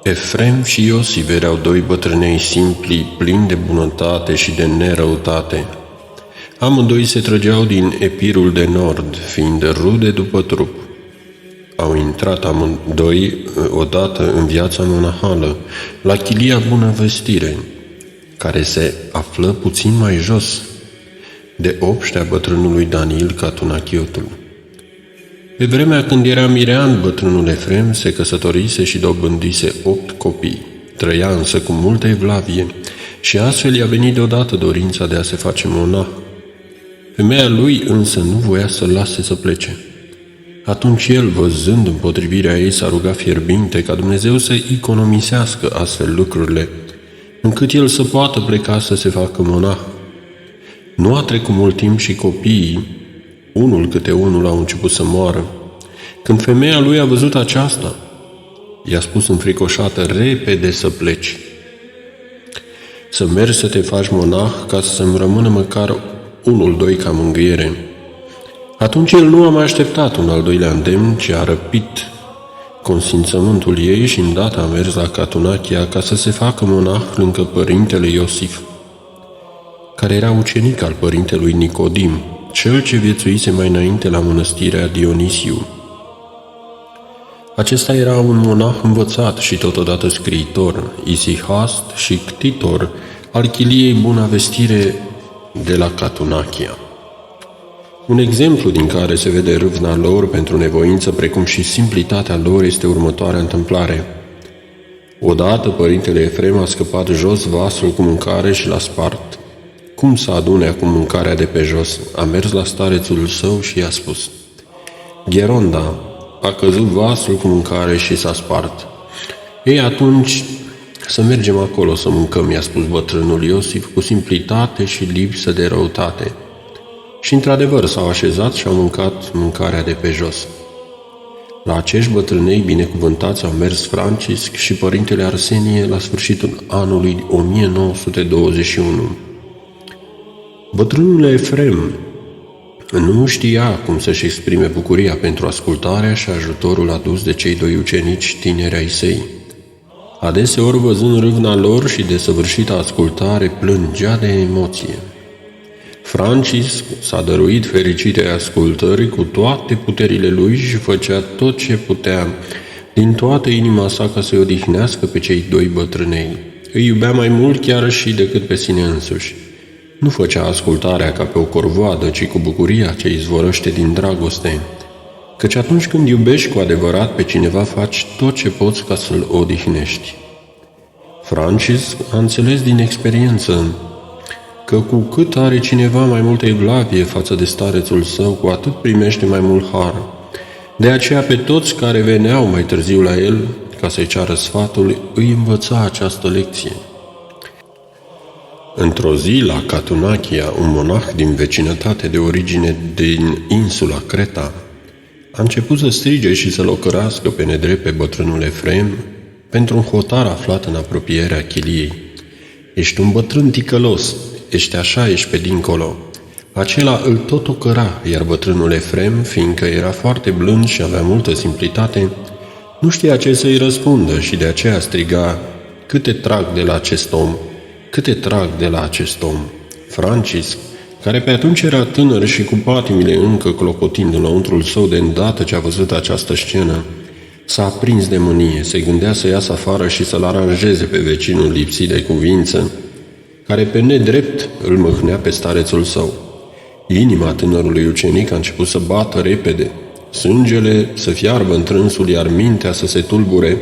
Efrem și Iosif erau doi bătrânei simpli, plini de bunătate și de nerăutate. Amândoi se trăgeau din Epirul de Nord, fiind rude după trup. Au intrat amândoi odată în viața monahală, la chilia Bunăvestire, care se află puțin mai jos de obștea bătrânului Daniel Catunachiotul. Pe vremea când era mirean, bătrânul Efrem se căsătorise și dobândise 8 copii. Trăia însă cu multă evlavie și astfel i-a venit deodată dorința de a se face monah. Femeia lui însă nu voia să-l lase să plece. Atunci el, văzând împotrivirea ei, s-a rugat fierbinte ca Dumnezeu să economisească astfel lucrurile, încât el să poată pleca să se facă monah. Nu a trecut mult timp și copiii, unul câte unul, au început să moară. Când femeia lui a văzut aceasta, i-a spus înfricoșată: repede să pleci, să mergi să te faci monah ca să-mi rămână măcar 1-2 ca mângâiere. Atunci el nu a mai așteptat un al doilea îndemn, ci a răpit consimțământul ei și îndată a mers la Catunachia ca să se facă monah lângă părintele Iosif, care era ucenic al părintelui Nicodim, cel ce viețuise mai înainte la mănăstirea Dionisiu. Acesta era un monah învățat și totodată scriitor, isihast și ctitor al chiliei Bunăvestire de la Catunachia. Un exemplu din care se vede râvna lor pentru nevoință, precum și simplitatea lor, este următoarea întâmplare. Odată părintele Efrem a scăpat jos vasul cu mâncare și l-a spart. Cum să adune acum mâncarea de pe jos? A mers la starețul său și i-a spus: Gheronda, a căzut vasul cu mâncare și s-a spart. Ei, atunci să mergem acolo să mâncăm, i-a spus bătrânul Iosif cu simplitate și lipsă de răutate. Și într-adevăr s-au așezat și au mâncat mâncarea de pe jos. La acești bătrânei binecuvântați au mers Francisc și părintele Arsenie la sfârșitul anului 1921. Bătrânul Efrem nu știa cum să-și exprime bucuria pentru ascultarea și ajutorul adus de cei doi ucenici tineri ai săi. Adeseori, văzând râvna lor și desăvârșită ascultare, plângea de emoție. Francisc s-a dăruit fericitei ascultări cu toate puterile lui și făcea tot ce putea din toată inima sa ca să-i odihnească pe cei doi bătrânei. Îi iubea mai mult chiar și decât pe sine însuși. Nu făcea ascultarea ca pe o corvoadă, ci cu bucuria ce izvorăște din dragoste, căci atunci când iubești cu adevărat pe cineva, faci tot ce poți ca să-l odihnești. Francisc a înțeles din experiență că cu cât are cineva mai multă evlavie față de starețul său, cu atât primește mai mult har. De aceea pe toți care veneau mai târziu la el ca să-i ceară sfatul, îi învăța această lecție. Într-o zi, la Catunachia, un monah din vecinătate de origine din insula Creta a început să strige și să locărească pe nedrept pe bătrânul Efrem pentru un hotar aflat în apropierea chiliei. Ești un bătrân ticălos, ești așa, ești pe dincolo. Acela îl tot ocăra, iar bătrânul Efrem, fiindcă era foarte blând și avea multă simplitate, nu știa ce să-i răspundă și de aceea striga: câte trag de la acest om, câte trag de la acest om. Francisc, care pe atunci era tânăr și cu patimile încă clocotind înăuntrul său de îndată ce a văzut această scenă, s-a aprins de mânie, se gândea să iasă afară și să-l aranjeze pe vecinul lipsit de cuvință, care pe nedrept îl mâhnea pe starețul său. Inima tânărului ucenic a început să bată repede, sângele să fiarbă în trânsul, iar mintea să se tulbure,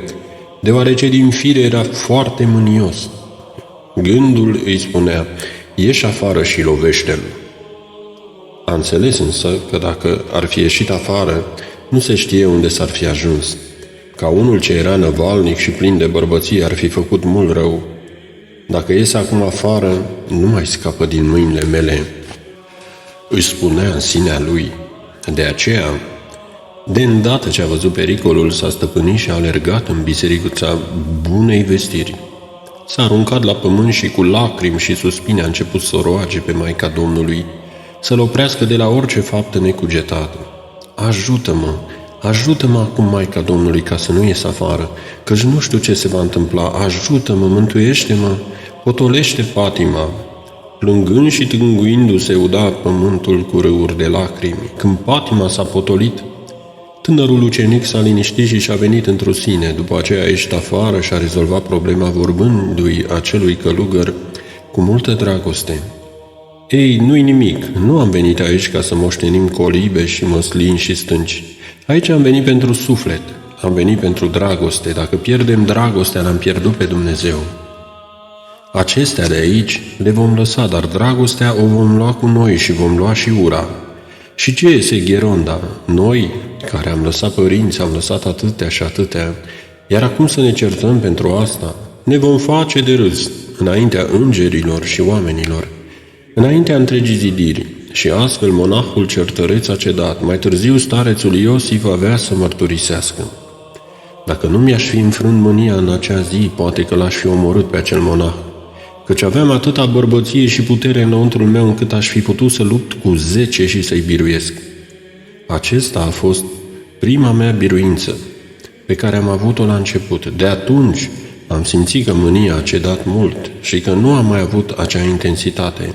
deoarece din fire era foarte mânios. Gândul îi spunea: ieși afară și lovește-l. A înțeles însă că dacă ar fi ieșit afară, nu se știe unde s-ar fi ajuns. Ca unul ce era năvalnic și plin de bărbăție ar fi făcut mult rău. Dacă iese acum afară, nu mai scapă din mâinile mele, își spunea în sinea lui. De aceea, de îndată ce a văzut pericolul, s-a stăpânit și a alergat în bisericuța Bunei Vestiri. S-a aruncat la pământ și cu lacrimi și suspine a început să o roage pe Maica Domnului să-l oprească de la orice faptă necugetată. Ajută-mă, Ajută-mă acum, Maica Domnului, ca să nu ies afară, căci nu știu ce se va întâmpla. Ajută-mă, mântuiește-mă, potolește patima. Plângând și tânguindu-se uda pământul cu râuri de lacrimi. Când patima s-a potolit, tânărul ucenic s-a liniștit și și-a venit într-o sine. După aceea a ieșit afară și a rezolvat problema vorbându-i acelui călugăr cu multă dragoste. Ei, nu-i nimic, nu am venit aici ca să moștenim colibe și măslini și stânci. Aici am venit pentru suflet, am venit pentru dragoste. Dacă pierdem dragostea, l-am pierdut pe Dumnezeu. Acestea de aici le vom lăsa, dar dragostea o vom lua cu noi și vom lua și ura. Și ce este Gheronda? Noi, care am lăsat părinți, am lăsat atâtea și atâtea, iar acum să ne certăm pentru asta, ne vom face de râs înaintea îngerilor și oamenilor, înaintea întregii zidiri. Și astfel monahul certăreț a cedat. Mai târziu starețul Iosif avea să mărturisească. Dacă nu mi-aș fi înfrânt mânia în acea zi, poate că l-aș fi omorât pe acel monah, căci aveam atâta bărbăție și putere înăuntrul meu încât aș fi putut să lupt cu 10 și să-i biruiesc. Acesta a fost prima mea biruință, pe care am avut-o la început. De atunci am simțit că mânia a cedat mult și că nu am mai avut acea intensitate,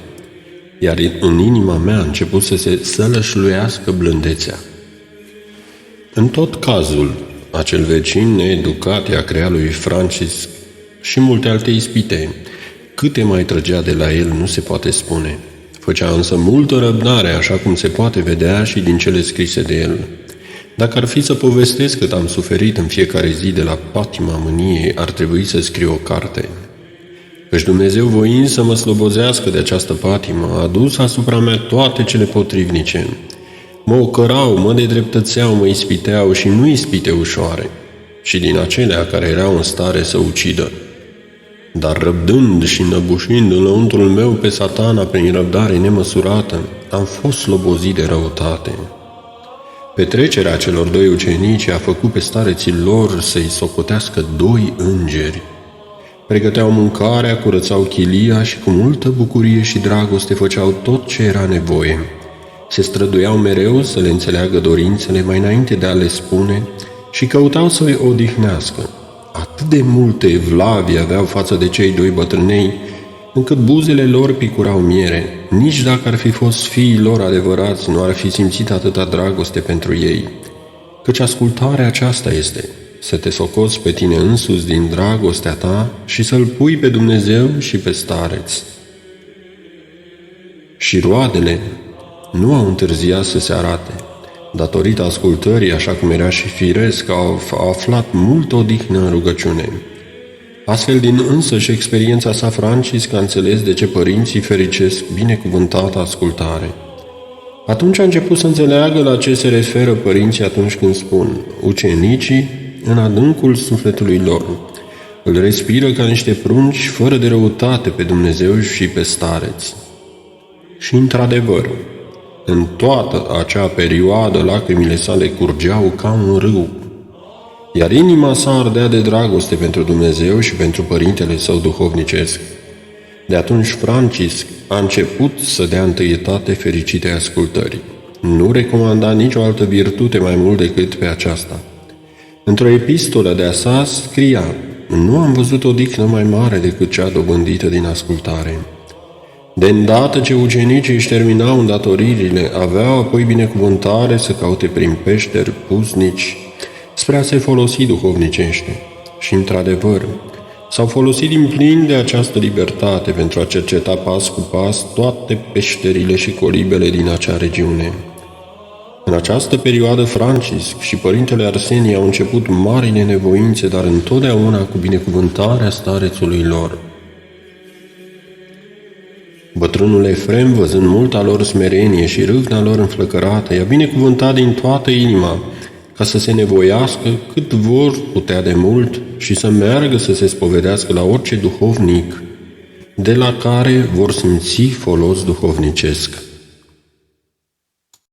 iar în inima mea a început să se sălășluiască blândețea. În tot cazul, acel vecin needucat i-a creat lui Francisc și multe alte ispite. Câte mai trăgea de la el nu se poate spune. Făcea însă multă răbdare, așa cum se poate vedea și din cele scrise de el. Dacă ar fi să povestesc cât am suferit în fiecare zi de la patima mâniei, ar trebui să scriu o carte. Căci Dumnezeu, voind să mă slobozească de această patimă, a adus asupra mea toate cele potrivnice. Mă ocărau, mă nedreptățeau, mă ispiteau și nu ispite ușoare, și din acelea care erau în stare să ucidă. Dar răbdând și năbușind înăuntrul meu pe Satana prin răbdare nemăsurată, am fost slobozit de răutate. Petrecerea celor 2 ucenici a făcut pe stareții lor să-i socotească 2 îngeri. Pregăteau mâncarea, curățau chilia și cu multă bucurie și dragoste făceau tot ce era nevoie. Se străduiau mereu să le înțeleagă dorințele mai înainte de a le spune și căutau să-i odihnească. Atât de multe evlavii aveau față de cei 2 bătrânei, încât buzele lor picurau miere. Nici dacă ar fi fost fiii lor adevărați, nu ar fi simțit atâta dragoste pentru ei. Căci ascultarea aceasta este să te socoți pe tine însuți din dragostea ta și să-L pui pe Dumnezeu și pe stareț. Și roadele nu au întârziat să se arate. Datorită ascultării, așa cum era și firesc, au aflat multă odihnă în rugăciune. Astfel, din însăși experiența sa, Francisc a înțeles de ce părinții fericesc binecuvântată ascultare. Atunci a început să înțeleagă la ce se referă părinții atunci când spun: ucenicii, în adâncul sufletului lor, îl respiră ca niște prunci fără de răutate pe Dumnezeu și pe stareț. Și într-adevăr, în toată acea perioadă lacrimile sale curgeau ca un râu, iar inima sa ardea de dragoste pentru Dumnezeu și pentru părintele său duhovnicesc. De atunci Francisc a început să dea întâietate fericitei ascultării. Nu recomanda nicio altă virtute mai mult decât pe aceasta. Într-o epistolă de-a sa scria: nu am văzut o dihnă mai mare decât cea dobândită din ascultare. De îndată ce ucenicii își terminau îndatoririle, aveau apoi binecuvântare să caute prin peșteri pusnici spre a se folosi duhovnicește. Și, într-adevăr, s-au folosit din plin de această libertate pentru a cerceta pas cu pas toate peșterile și colibele din acea regiune. În această perioadă, Francisc și părintele Arsenie au început marile nevoințe, dar întotdeauna cu binecuvântarea starețului lor. Bătrânul Efrem, văzând multa lor smerenie și râvna lor înflăcărată, i-a binecuvântat din toată inima, ca să se nevoiască cât vor putea de mult și să meargă să se spovedească la orice duhovnic, de la care vor simți folos duhovnicesc.